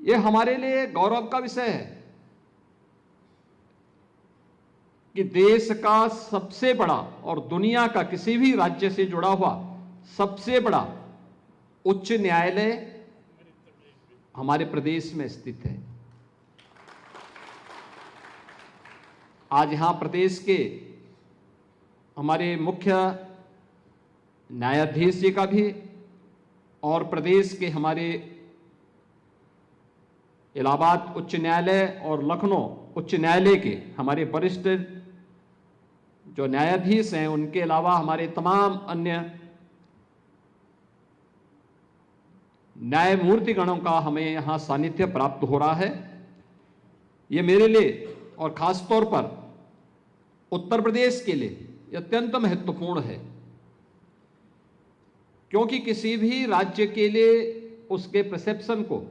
ये हमारे लिए गौरव का विषय है कि देश का सबसे बड़ा और दुनिया का किसी भी राज्य से जुड़ा हुआ सबसे बड़ा उच्च न्यायालय हमारे प्रदेश में स्थित है। आज यहां प्रदेश के हमारे मुख्य न्यायाधीश जी का भी और प्रदेश के हमारे इलाहाबाद उच्च न्यायालय और लखनऊ उच्च न्यायालय के हमारे वरिष्ठ जो न्यायाधीश हैं, उनके अलावा हमारे तमाम अन्य न्यायमूर्ति गणों का हमें यहां सानिध्य प्राप्त हो रहा है। ये मेरे लिए और खास तौर पर उत्तर प्रदेश के लिए अत्यंत महत्वपूर्ण है, क्योंकि किसी भी राज्य के लिए उसके परसेप्शन को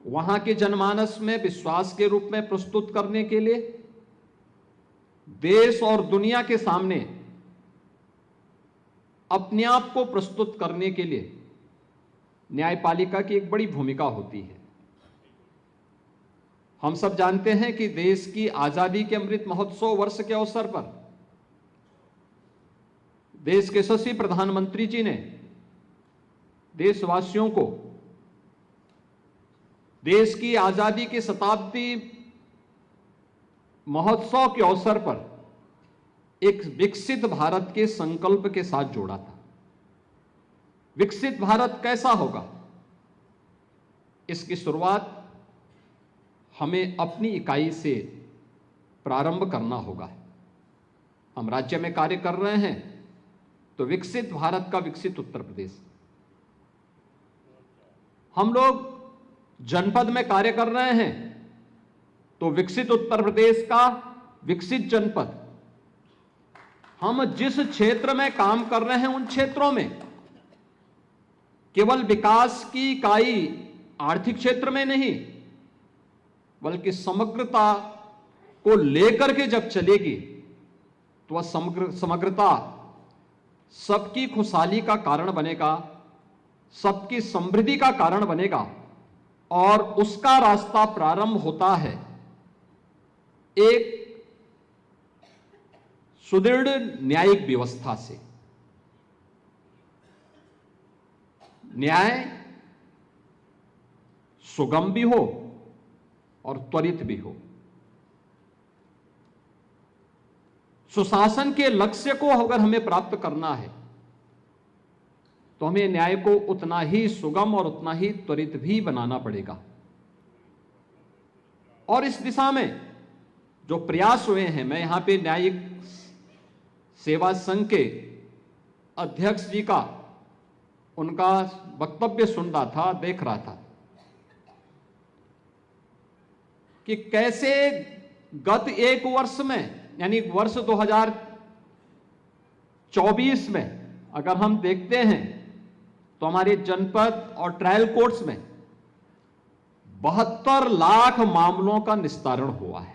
वहां के जनमानस में विश्वास के रूप में प्रस्तुत करने के लिए देश और दुनिया के सामने अपने आप को प्रस्तुत करने के लिए न्यायपालिका की एक बड़ी भूमिका होती है। हम सब जानते हैं कि देश की आजादी के अमृत महोत्सव वर्ष के अवसर पर देश के यशस्वी प्रधानमंत्री जी ने देशवासियों को देश की आजादी के शताब्दी महोत्सव के अवसर पर एक विकसित भारत के संकल्प के साथ जोड़ा था। विकसित भारत कैसा होगा, इसकी शुरुआत हमें अपनी इकाई से प्रारंभ करना होगा। हम राज्य में कार्य कर रहे हैं तो विकसित भारत का विकसित उत्तर प्रदेश, हम लोग जनपद में कार्य कर रहे हैं तो विकसित उत्तर प्रदेश का विकसित जनपद, हम जिस क्षेत्र में काम कर रहे हैं उन क्षेत्रों में केवल विकास की इकाई आर्थिक क्षेत्र में नहीं, बल्कि समग्रता को लेकर के जब चलेगी तो वह समग्रता सबकी खुशहाली का कारण बनेगा, सबकी समृद्धि का कारण बनेगा। और उसका रास्ता प्रारंभ होता है एक सुदृढ़ न्यायिक व्यवस्था से। न्याय सुगम भी हो और त्वरित भी हो। सुशासन के लक्ष्य को अगर हमें प्राप्त करना है तो हमें न्याय को उतना ही सुगम और उतना ही त्वरित भी बनाना पड़ेगा। और इस दिशा में जो प्रयास हुए हैं, मैं यहां पे न्यायिक सेवा संघ के अध्यक्ष जी का उनका वक्तव्य सुन रहा था, देख रहा था कि कैसे गत एक वर्ष में, यानी वर्ष 2024 में अगर हम देखते हैं तो हमारे जनपद और ट्रायल कोर्ट्स में 72 लाख मामलों का निस्तारण हुआ है।